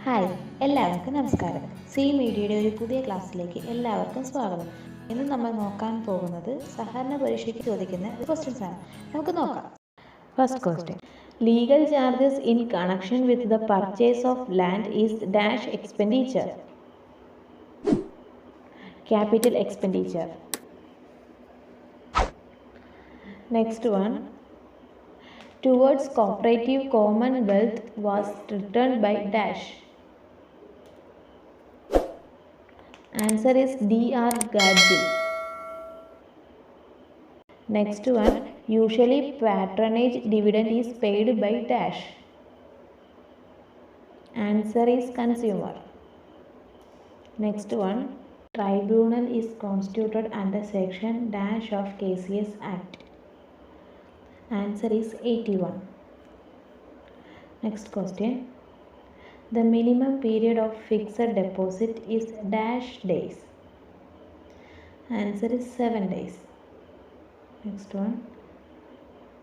Hi, എല്ലാവർക്കും നമസ്കാരം. C മീഡിയയുടെ ഒരു പുതിയ ക്ലാസ്സിലേക്ക് എല്ലാവർക്കും സ്വാഗതം. ഇന്ന് നമ്മൾ നോക്കാൻ പോകുന്നത് സഹകരണ പരീക്ഷയ്ക്ക് ചോദിക്കുന്ന ക്വസ്റ്റ്യൻസ് ആണ്. നമുക്ക് നോക്കാം. First question: legal charges in connection with the purchase of land is dash expenditure. Capital expenditure. Next one: towards cooperative commonwealth was returned by dash. Answer is D.R. Gadgil. Next one: usually patronage dividend is paid by dash. Answer is consumer. Next one: tribunal is constituted under section dash of KCS Act. Answer is 81. Next question: the minimum period of fixed deposit is dash days. Answer is 7 days. Next one: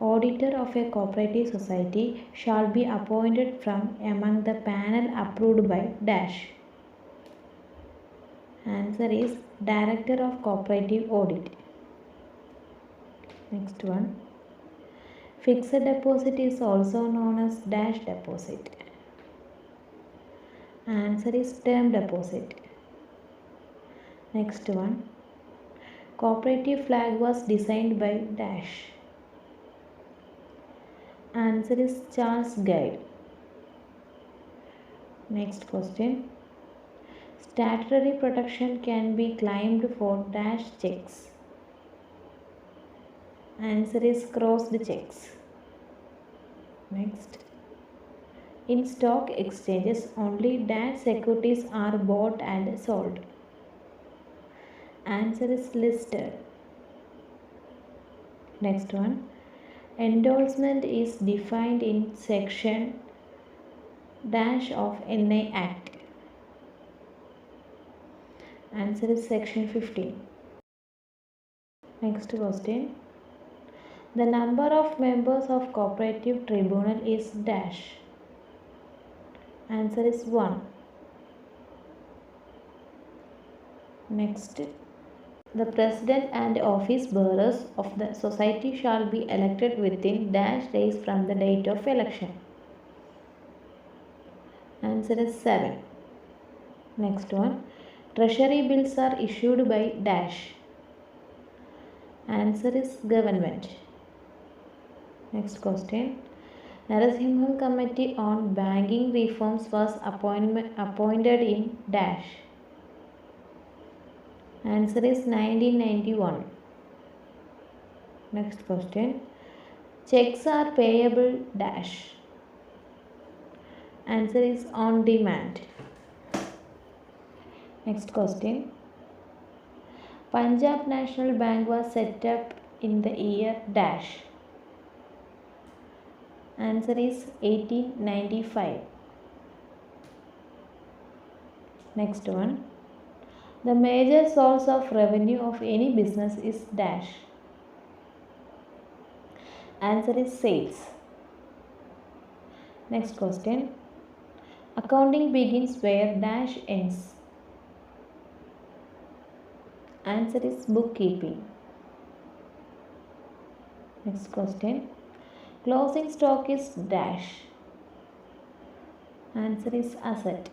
auditor of a cooperative society shall be appointed from among the panel approved by dash. Answer is director of cooperative audit. Next one: fixed deposit is also known as dash deposit. Answer is term deposit. Next one: cooperative flag was designed by dash. Answer is Charles Guide. Next question: statutory protection can be claimed for dash checks. Answer is crossed checks. Next: in stock exchanges only dash securities are bought and sold. Answer is listed. Next one: endorsement is defined in section dash of NI Act. Answer is section 15. Next question: the number of members of cooperative tribunal is dash. Answer is 1. Next: the president and office bearers of the society shall be elected within dash days from the date of election. Answer is 7. Next one: treasury bills are issued by dash. Answer is government. Next question: Narasimhan Committee on Banking Reforms was appointed in dash. Answer is 1991. Next question: checks are payable dash. Answer is on demand. Next question: Punjab National Bank was set up in the year dash. Answer is 1895. Next one: the major source of revenue of any business is dash. Answer is sales. Next question: accounting begins where dash ends. Answer is bookkeeping. Next question: closing stock is dash. Answer is asset.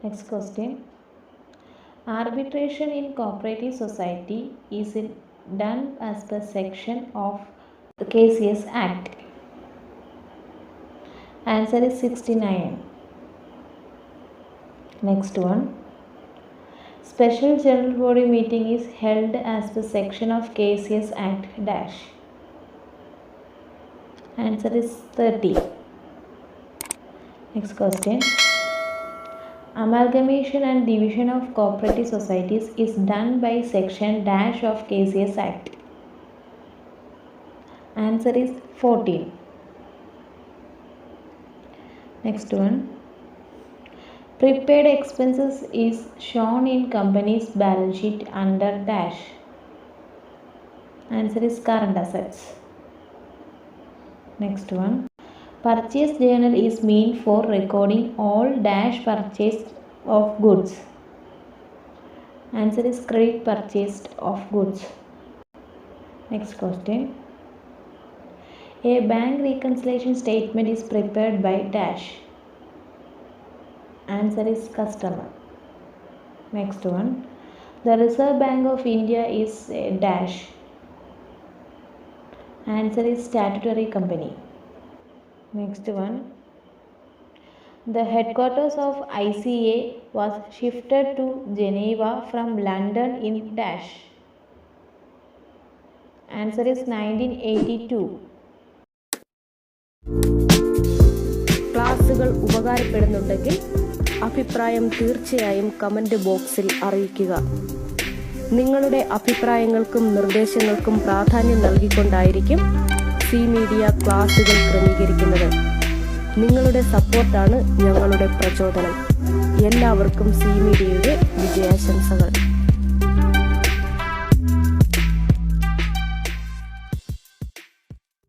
Next question: arbitration in cooperative society is done as per section of the KCS Act. Answer is 69. Next one: special general body meeting is held as per section of KCS Act dash. Answer is 30. Next question: amalgamation and division of cooperative societies is done by section dash of KCS Act. Answer is 14. Next one: prepaid expenses is shown in company's balance sheet under dash. Answer is current assets. Next one: Purchase journal is meant for recording all dash purchase of goods. Answer is credit purchased of goods. Next question. A bank reconciliation statement is prepared by dash. Answer is customer. Next one. The Reserve Bank of India is a dash. Answer is statutory company. Next one. The headquarters of ICA was shifted to Geneva from London in dash. Answer is 1982. ക്ലാസുകൾ ഉപകാരപ്പെടുന്നുണ്ടെങ്കിൽ അഭിപ്രായം തീർച്ചയായും comment ബോക്സിൽ അറിയിക്കുക. നിങ്ങളുടെ അഭിപ്രായങ്ങൾക്കും നിർദ്ദേശങ്ങൾക്കും പ്രാധാന്യം നൽകിക്കൊണ്ടായിരിക്കും C media ക്ലാസുകൾ ക്രമീകരിക്കുന്നത്. നിങ്ങളുടെ സപ്പോർട്ടാണ് ഞങ്ങളുടെ പ്രചോദനം. എല്ലാവർക്കും സി മീഡിയയുടെ വിജയാശംസകൾ.